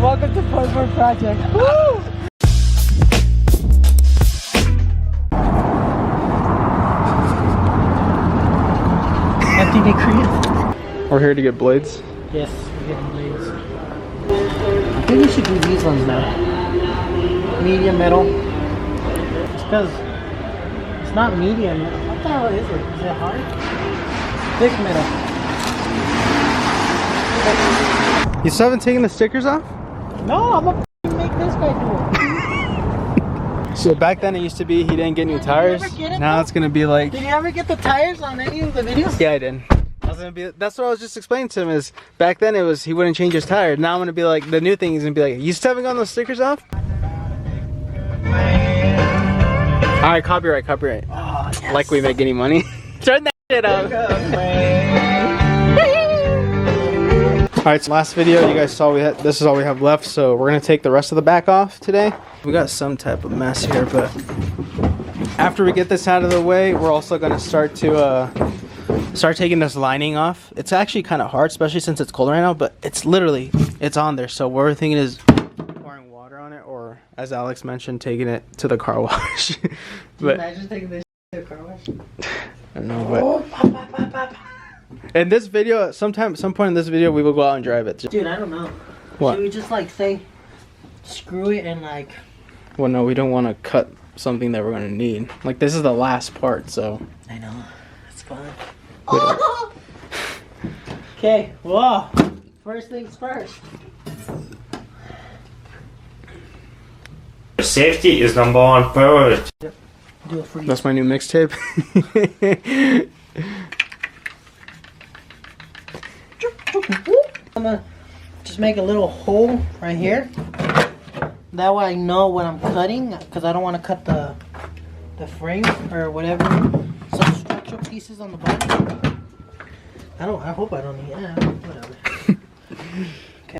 Welcome to Frontboard Project. Woo! Empty degree. We're here to get blades. Yes, we're getting blades. I think we should do these ones now. Medium metal. Just because it's not medium. What the hell is it? Is it hard? Thick metal. You still haven't taken the stickers off? No, I'm gonna make this guy do it. So back then it used to be he didn't get new tires. Now it's gonna be like. Did you ever get the tires on any of the videos? Yeah, I did. That's what I was just explaining to him. Is back then it was he wouldn't change his tires. Now I'm gonna be like the new thing is gonna be like you still haven't gotten those stickers off. All right, copyright. Oh, yes. Like we make any money. Turn that shit up. Alright, so last video you guys saw this is all we have left, so we're gonna take the rest of the back off today. We got some type of mess here, but after we get this out of the way, we're also gonna start taking this lining off. It's actually kind of hard, especially since it's cold right now, but it's on there. So what we're thinking is pouring water on it, or as Alex mentioned, taking it to the car wash. But imagine taking this to the car wash? I don't know, but in this video, some point in this video, we will go out and drive it. Dude, I don't know. What? Should we just like say, screw it and like... Well, no, we don't want to cut something that we're going to need. Like, this is the last part, so... I know. It's fun. Okay, whoa. First things first. Safety is number one priority. Yep. Do it for you. That's my new mixtape. I'm gonna just make a little hole right here. That way I know what I'm cutting, because I don't want to cut the frame or whatever. Some structural pieces on the bottom. I hope I don't need. Yeah, whatever. Okay.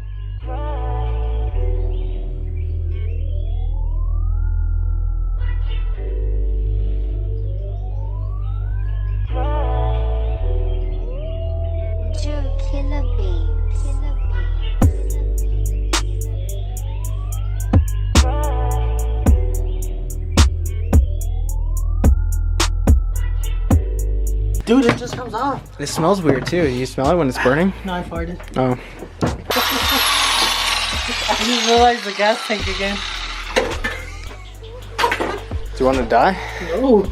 Dude, it just comes off. It smells weird too. You smell it when it's burning? No, I farted. Oh. I just realized the gas tank again. Do you want to die? No.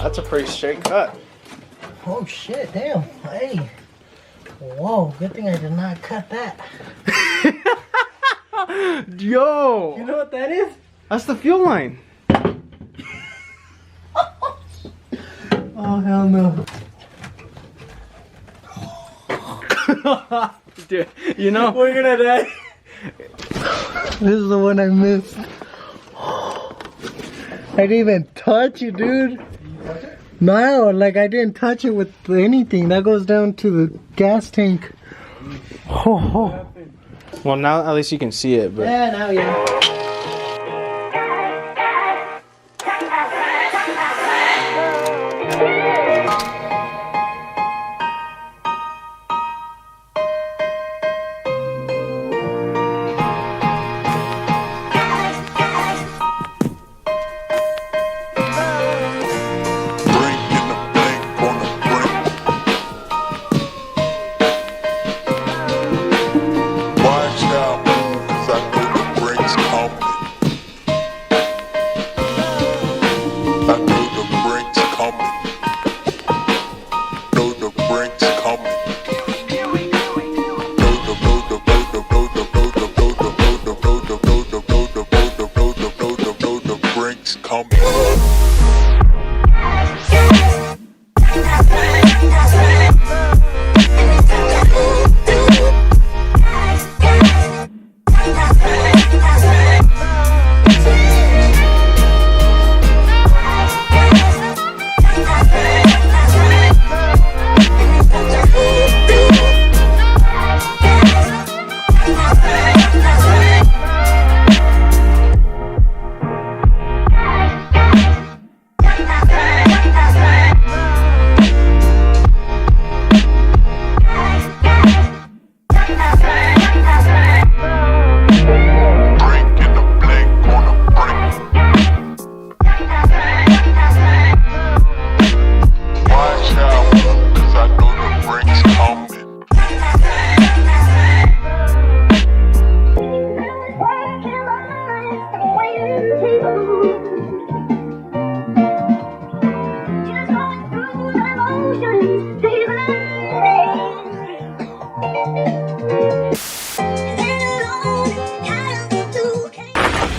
That's a pretty straight cut. Oh shit, damn. Hey. Whoa, good thing I did not cut that. Yo! You know what that is? That's the fuel line. Oh, hell no. Dude, you know. We're gonna die. This is the one I missed. I didn't even touch it, dude. No, like I didn't touch it with anything. That goes down to the gas tank. Oh. Well, now at least you can see it, but. Yeah, now yeah. Watch out, 'cause I know the brakes off.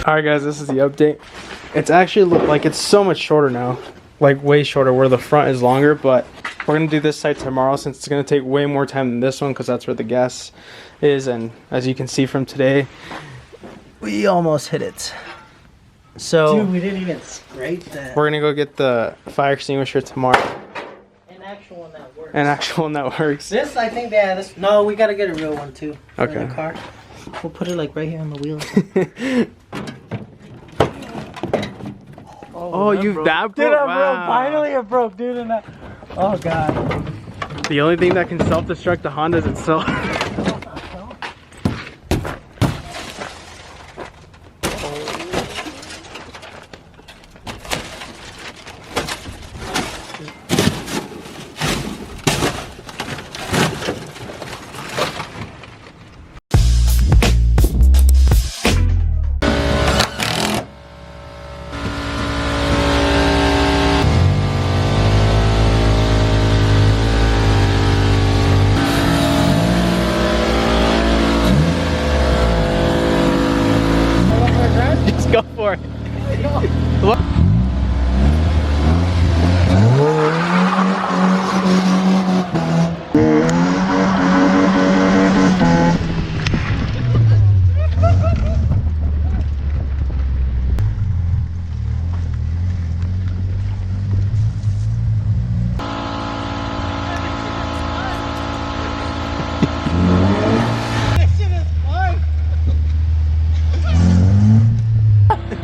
All right, guys, this is the update. It's actually like it's so much shorter now, like way shorter where the front is longer, but we're gonna do this side tomorrow since it's gonna take way more time than this one because that's where the gas is. And as you can see from today, we almost hit it. So Dude, we didn't even scrape that. we're gonna go get the fire extinguisher tomorrow. An actual one that works. An actual one that works. This, I think, yeah, this. No, we gotta get a real one too. For Okay. the car. We'll put it like right here on the wheels. Oh, you that broke? Dude, I Wow. broke. Finally, it broke, dude. And that. Oh god. The only thing that can self-destruct the Honda is itself. Just go for it. Look.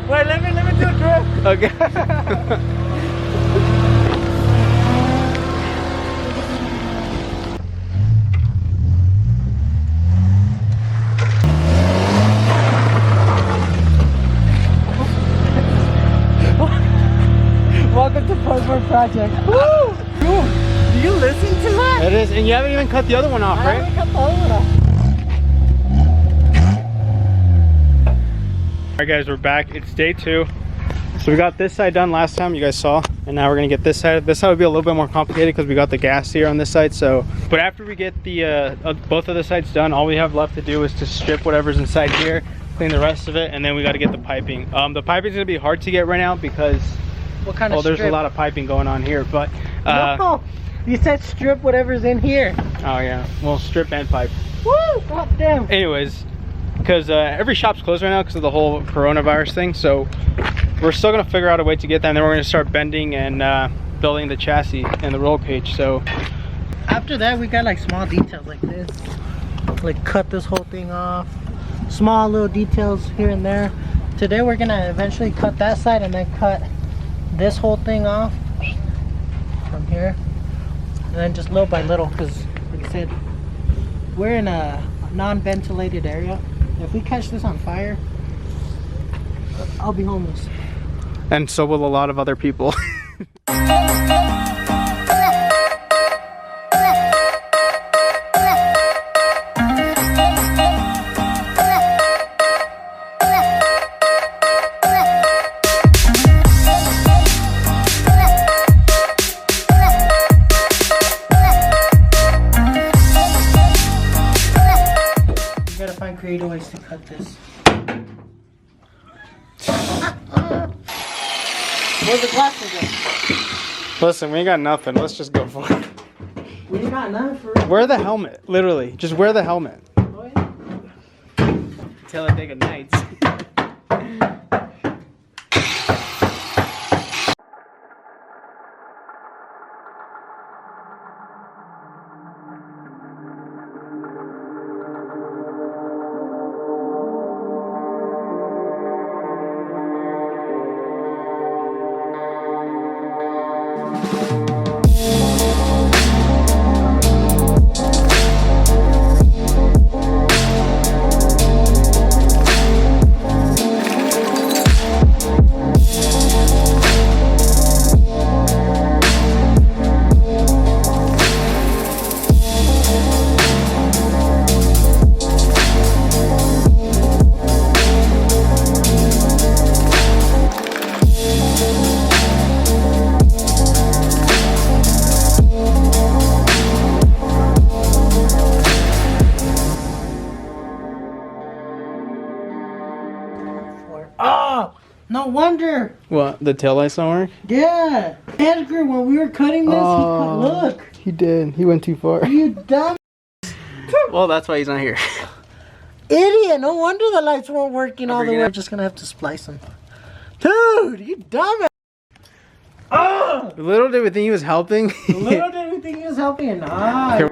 Wait, let me do a drift. Okay. Welcome to Postman Project. Woo! Dude, do you listen to that? It is, and you haven't even cut the other one off, I right? haven't cut the other one off. Alright guys, we're back. It's day 2. So we got this side done last time, you guys saw. And now we're gonna get this side. This side would be a little bit more complicated because we got the gas here on this side. So, but after we get the both of the sides done, all we have left to do is to strip whatever's inside here, clean the rest of it, and then we got to get the piping. The piping's gonna be hard to get right now because What kind of there's strip? a lot of piping going on here. But No, you said strip whatever's in here. oh yeah, well strip and pipe. Woo! God damn. Anyways, because every shop's closed right now because of the whole coronavirus thing, so we're still gonna figure out a way to get that, and then we're gonna start bending and building the chassis and the roll cage. So After that, we got like small details like this, like cut this whole thing off, small little details here and there. Today we're gonna eventually cut that side and then cut this whole thing off from here, and then just little by little, because like I said, we're in a non-ventilated area. If we catch this on fire, I'll be homeless. and so will a lot of other people. We gotta find creative ways to cut this. Where's the glasses at? Listen, we ain't got nothing. Let's just go for it. We ain't got none for it. Wear the helmet. Literally, just wear the helmet. Oh, yeah. Talladega Nights. Oh, no wonder. What? The taillights don't work? Yeah. Edgar, when we were cutting this, look. He did. He went too far. You dumb Well, that's why he's not here. idiot. No wonder the lights weren't working all the way. I'm just going to have to splice them. Dude, you dumb. Oh! Little did we think he was helping. Little did we think he was helping or not.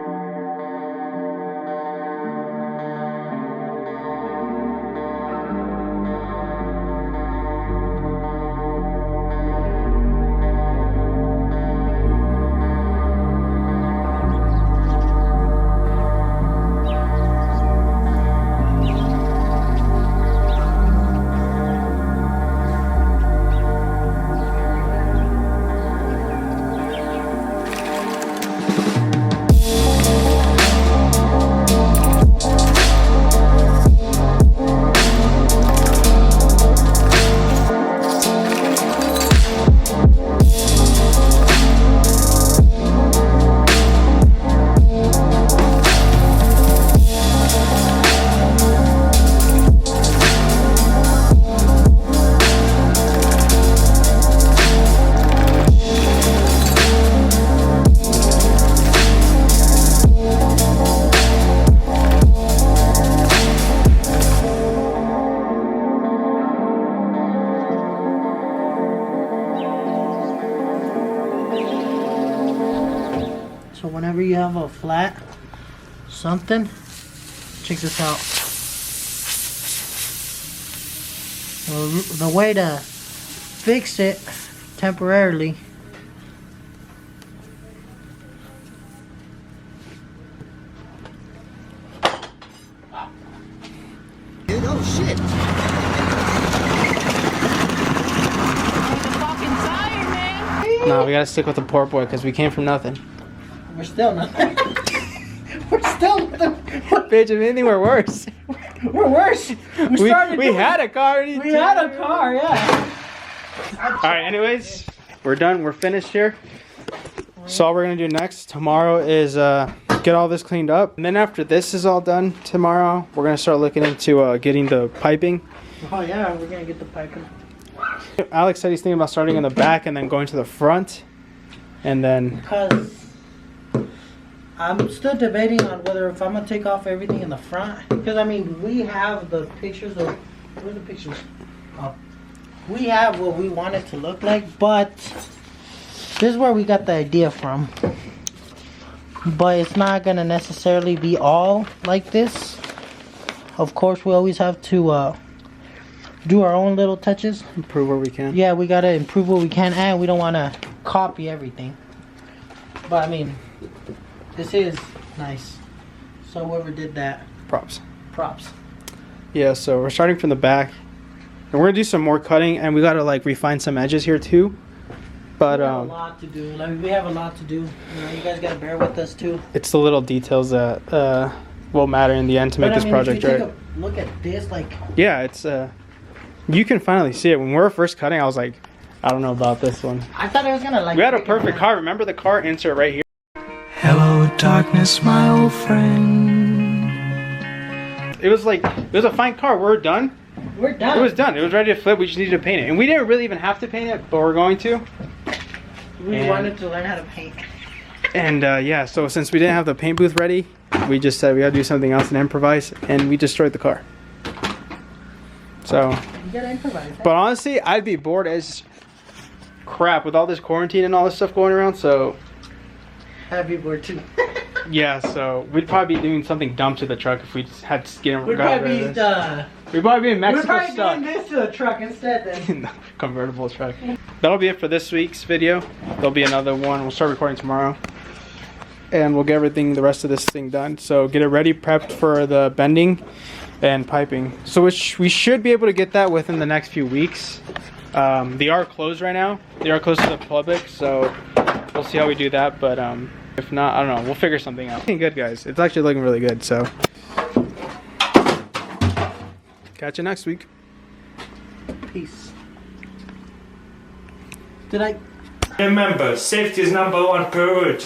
So whenever you have a flat something, check this out. The way to fix it temporarily. Dude, oh shit. No, we gotta stick with the poor boy because we came from nothing. We're still nothing. We're still nothing. Bitch, if anything, we're worse. We're worse. We had a car. We had a car, yeah. Alright, anyways, we're done. We're finished here. So all we're gonna do next tomorrow is get all this cleaned up. And then after this is all done tomorrow, we're gonna start looking into getting the piping. Oh yeah, we're gonna get the piping. Alex said he's thinking about starting in the back and then going to the front. And then... Because I'm still debating on whether if I'm going to take off everything in the front. Because, I mean, we have the pictures of... Where's the pictures? Oh. We have what we want it to look like, but this is where we got the idea from. But it's not going to necessarily be all like this. Of course, we always have to do our own little touches. Improve where we can. Yeah, we got to improve what we can, and we don't want to copy everything. But, I mean... This is nice. So whoever did that, Props. props. Yeah, so we're starting from the back. And we're going to do some more cutting. And we got to like refine some edges here too. But We have a lot to do. Like, we have a lot to do. You know, you guys got to bear with us too. it's the little details that will matter in the end to make this project if you right. take a look at this, like... Yeah, it's you can finally see it. When we were first cutting, I was like, I don't know about this one. I thought it was going to like... We had a perfect car. Remember the car insert right here? Hello, darkness, my old friend. It was a fine car. We're done. We're done. It was done. It was ready to flip. We just needed to paint it. And we didn't really even have to paint it, but we're going to. We wanted to learn how to paint. And yeah, so since we didn't have the paint booth ready, we just said we gotta do something else and improvise, and we destroyed the car. So, You gotta improvise. but honestly, I'd be bored as crap with all this quarantine and all this stuff going around, so Happy board too. yeah, so we'd probably be doing something dumb to the truck if we just had to get We'd got probably rid of be this. We'd probably be in we're Mexico probably stuck. doing this to the truck instead then. In the convertible truck. That'll be it for this week's video. There'll be another one. We'll start recording tomorrow. And we'll get everything, the rest of this thing done. So get it ready, prepped for the bending and piping. So we should be able to get that within the next few weeks. They are closed right now. They are closed to the public, so we'll see how we do that. But if not, I don't know. We'll figure something out. Looking good, guys. It's actually looking really good. So catch you next week. Peace. Did I... Remember, safety is #1 priority.